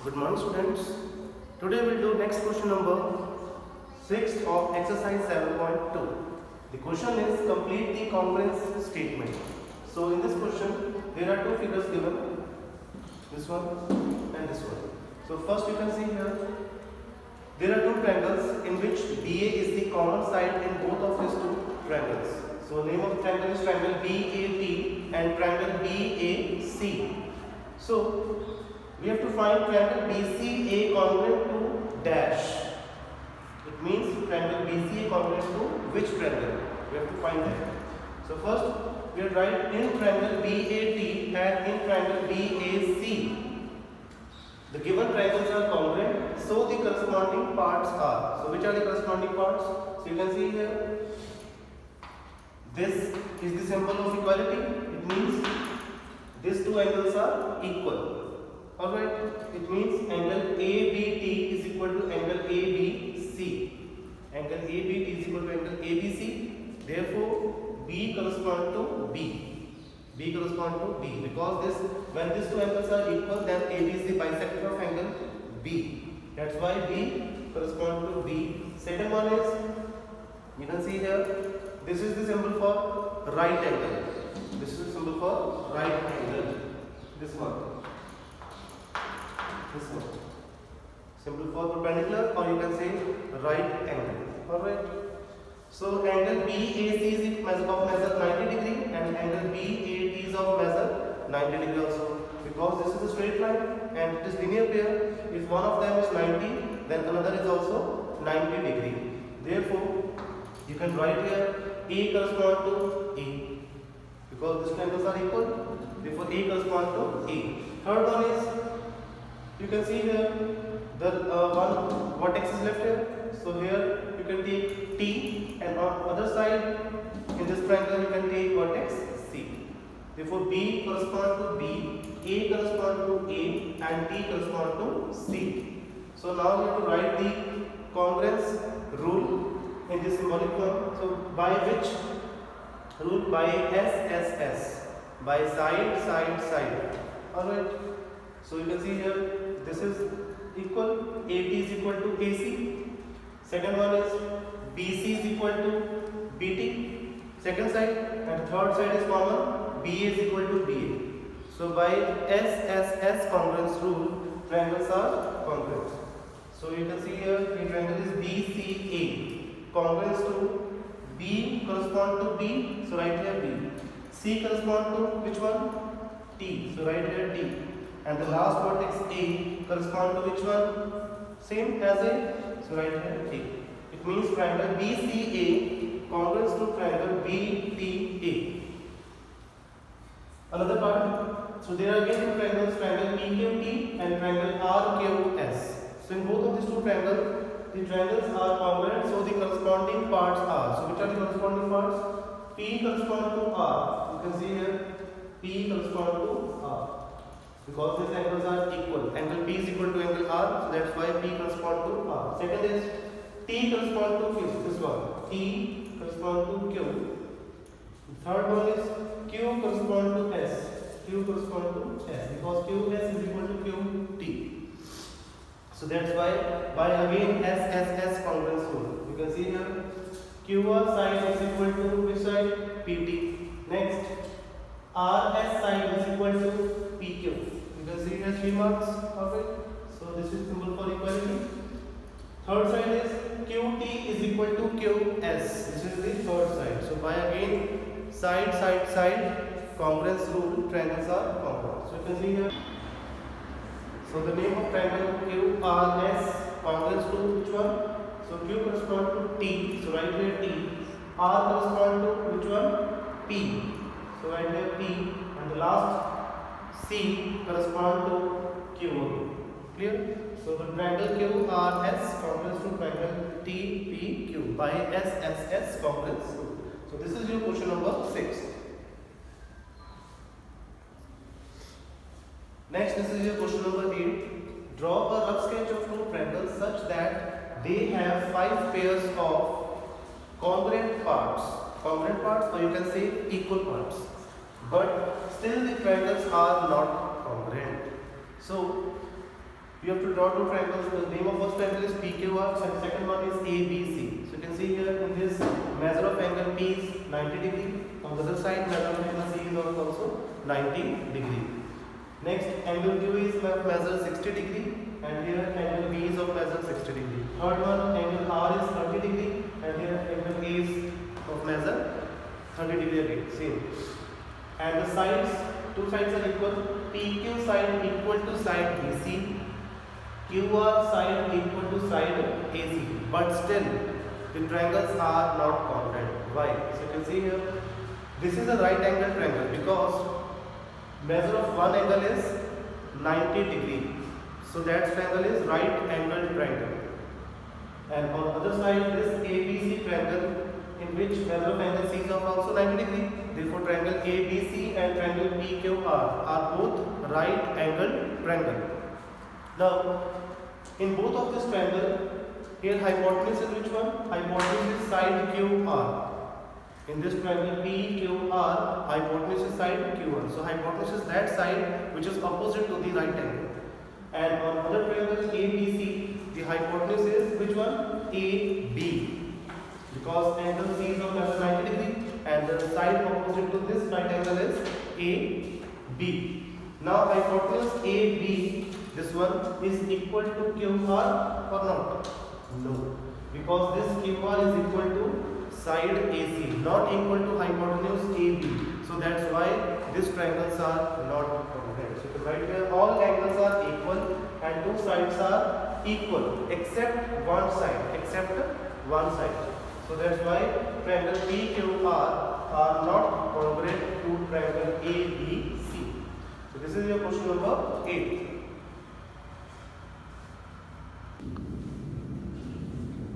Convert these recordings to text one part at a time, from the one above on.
Good morning, students. Today we'll do next question number 6 of exercise 7.2. The question is complete the congruence statement. So in this question there are two figures given, this one and this one. So first you can see here there are two triangles in which BA is the common side in both of these two triangles. So name of the triangle is triangle BAT and triangle BAC. So we have to find triangle BCA congruent to dash. It means triangle BCA congruent to which triangle? We have to find that. So first we will write in triangle BAT and in triangle BAC. The given triangles are congruent, so the corresponding parts are. So which are the corresponding parts? So you can see here, this is the symbol of equality. It means these two angles are equal. Alright, it means angle ABT is equal to angle ABC. Angle ABT is equal to angle ABC. Therefore, B corresponds to B. B corresponds to B. Because this, when these two angles are equal, then AB is the bisector of angle B. That's why B corresponds to B. Second one is, you can see here, this is the symbol for right angle. This is the symbol for right angle. This one. This one. Symbol for perpendicular, or you can say right angle. Alright. So angle BAC is of measure 90 degree and angle BAT is of measure 90 degree also. Because this is a straight line and it is linear pair. If one of them is 90, then another is also 90 degree. Therefore, you can write here A corresponds to A. Because these triangles are equal, therefore A corresponds to A. Third one is, you can see here the one vertex is left here. So here you can take T, and on other side in this triangle you can take vertex C. Therefore B corresponds to B, A corresponds to A, and T corresponds to C. So now we have to write the congruence rule in this symbolic form. So by which rule? By SSS, by side, side, side. Alright. So you can see here, this is equal, AT is equal to AC. Second one is BC is equal to BT, second side, and third side is common, BA is equal to BA. So by SSS congruence rule, triangles are congruent. So you can see here the triangle is BCA, congruence to B correspond to B, so write here B. C correspond to which one? T, so write here T. And the last vertex A correspond to which one? Same as A, so write here A. It means triangle BCA congruent to triangle BTA. Another part, so there are again two triangles, triangle PQT and triangle RQS. So in both of these two triangles, the triangles are congruent, so the corresponding parts are. So which are the corresponding parts? P corresponds to R. You can see here, P corresponds to R. Because these angles are equal. Angle P is equal to angle R, so that's why P corresponds to R. Second is T corresponds to Q. This one. T corresponds to Q. Third one is Q corresponds to S. Q corresponds to S. Because QS is equal to QT. So that's why by again SSS congruence rule. You can see here QR side is equal to which side? PT. Next, RS side is equal to PQ. You can see here 3 marks of it. So this is symbol for equality. Third side is QT is equal to QS. This is the third side. So by again side, side, side congruence rule, triangles are congruent. So you can see here. So the name of triangle QRS congruence to which one? So Q corresponds to T. So write here T. R corresponds to which one? P. So write here P. And the last C corresponds to Q. Clear? So the triangle QRS congruent to triangle TPQ by SSS congruence rule. So this is your question number 6. Next, this is your question number 8. Draw a rough sketch of two triangles such that they have 5 pairs of congruent parts. Congruent parts, or you can say equal parts. But still the triangles are not congruent. So You have to draw two triangles. The name of first triangle is PQR and second one is ABC. So you can see here in this measure of angle P is 90 degree. On the other side measure of angle C is also 90 degree. Next angle Q is measure 60 degree and here angle B is of measure 60 degree. Third one angle R is 30 degree and here angle A is of measure 30 degree again. Same. And the sides, two sides are equal. PQ side equal to side BC. QR side equal to side AC, but still the triangles are not congruent. Why? So you can see here, this is a right angle triangle because measure of one angle is 90 degree. So that triangle is right angle triangle. And on the other side, this ABC triangle in which measure of angle C is also 90 degree. Therefore, triangle ABC and triangle PQR are both right angle triangle. Now, in both of this triangle, here hypotenuse is which one? Hypotenuse is side QR. In this triangle PQR, hypotenuse is side QR. So hypotenuse is that side which is opposite to the right angle. And on other triangles ABC, the hypotenuse is which one? AB. Because angle C is of 90 degree and the side opposite to this right angle is AB. Now hypotenuse AB, this one is equal to QR or not? No, because this QR is equal to side AC, not equal to hypotenuse AB. So that's why these triangles are not congruent. So you can write here all angles are equal and two sides are equal except one side. So that's why triangle PQR are not congruent to triangle ABC. So this is your question number 8.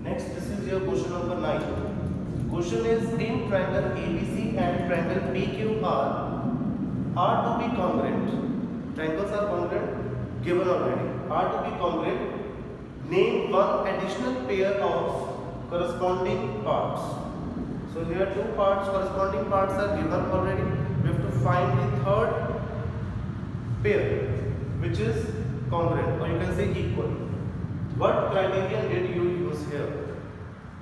Next, this is your question number 9. Question is in triangle ABC and triangle PQR are to be congruent. Triangles are congruent, given already. Are to be congruent. Name one additional pair of corresponding parts. So here two parts, corresponding parts are given already. We have to find the third pair which is congruent, or you can say equal. What criterion did you use here?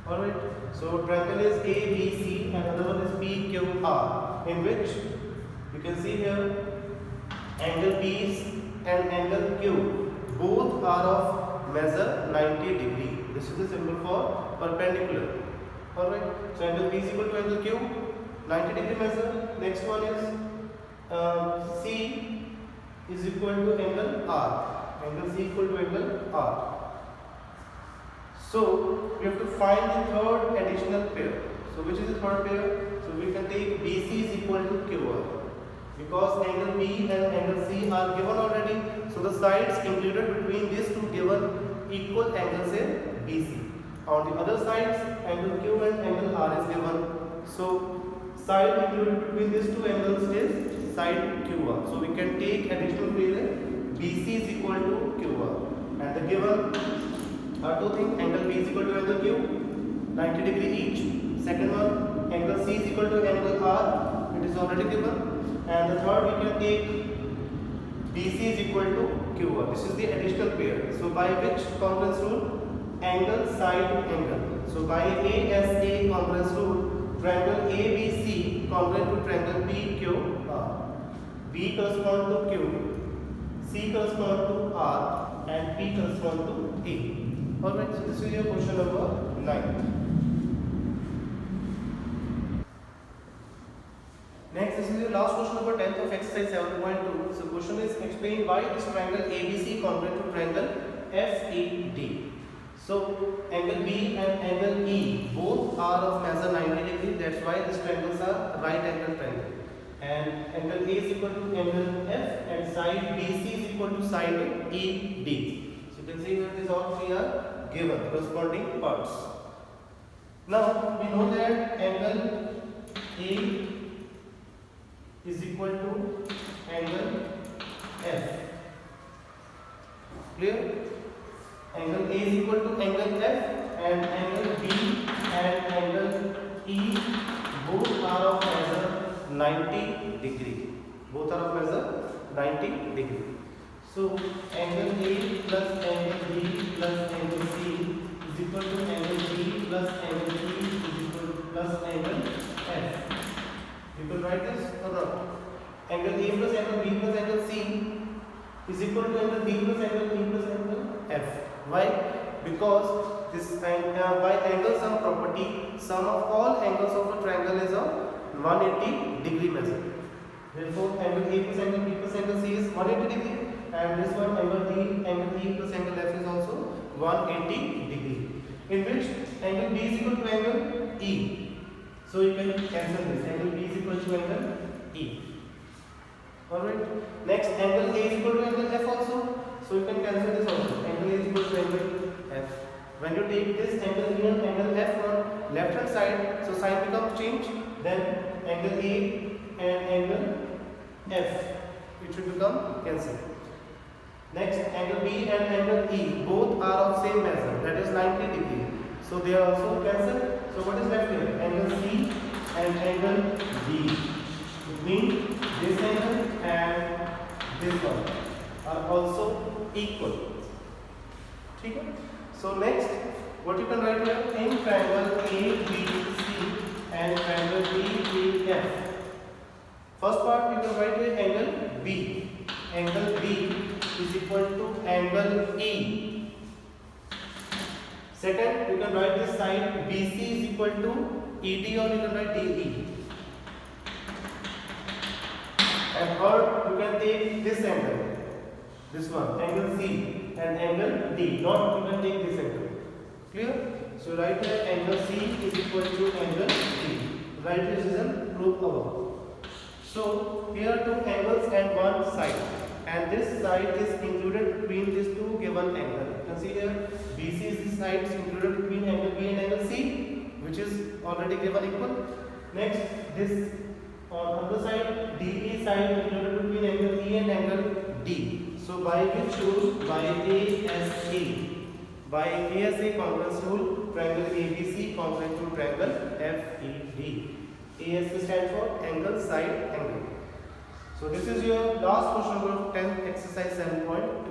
Alright, so triangle is ABC and another one is PQR, in which you can see here angle B and angle Q both are of measure 90 degree. This is the symbol for perpendicular. Alright, so angle B is equal to angle Q, 90 degree measure. Next one is C is equal to angle R. Angle C equal to angle R. So we have to find the third additional pair. So which is the third pair? So we can take BC is equal to QR. Because angle B and angle C are given already. So the sides included between these two given equal angles in BC. On the other sides, angle Q and angle R is given. So side included between these two angles is side QR. So we can take additional pair. BC is equal to QR. And the given are two things. Angle B is equal to angle Q, 90 degree each. Second one, angle C is equal to angle R. It is already given. And the third we can take BC is equal to QR. This is the additional pair. So by which congruence rule? Angle side angle. So by ASA congruence rule, triangle ABC congruent to triangle PQR. B correspond to Q, C correspond to R, and P correspond to A. Alright, so this is your question number 9. Next, this is your last question number 10 of exercise 7.2. So question is explain why this triangle ABC congruent to triangle FED. So angle B and angle E both are of measure 90 degree. That's why these triangles are right angle triangle. And angle A is equal to angle F and side BC is equal to side ED. So you can see that these all three are given corresponding parts. Now we know that angle A is equal to angle F. Clear? Angle A is equal to angle F and angle B and angle E both are of measure 90 degree. Both are of measure 90 degree. So angle A plus angle B plus angle C is equal to angle B plus angle E is equal to plus angle F. You can write this or not? Angle A plus angle B plus angle C is equal to angle B plus angle E plus angle F. Why? Because this by angle sum property, sum of all angles of a triangle is a 180 degree measure. Therefore, angle A plus angle B plus angle C is 180 degree, and this one angle E plus angle F is also 180 degree. In which angle B is equal to angle E. So you can cancel this. Angle B is equal to angle E. Alright. Next, angle A is equal to angle F also. So you can cancel this also. Angle A is equal to angle F. When you take this angle E and angle F on left hand side, so sign becomes changed. Then angle A and angle F, it should become cancelled. Next, angle B and angle E, both are of same measure, that is 90 degree. So they are also cancelled. So what is left here? Angle C and angle D. It means this angle and this one are also equal. Okay? So next, what you can write here? In triangle ABC and triangle DEF. First part you can write here angle B. Angle B is equal to angle E. Second, you can write this side BC is equal to ED, or you can write DE. And third, you can take this angle, this one, angle C, and angle D. Not you can take this angle. Clear? So write here angle C is equal to angle D. Write this is a proof above. So here are two angles and one side, and this side is included between these two given angles. You can see here BC is the side included between angle B and angle C, which is already given equal. Next, this on other side DE side included between angle E and angle D. So by which rule? By ASA. By ASA congruence rule, triangle ABC congruent to triangle FED. ASA stands for angle side angle. So this is your last question number 10, exercise 7.2.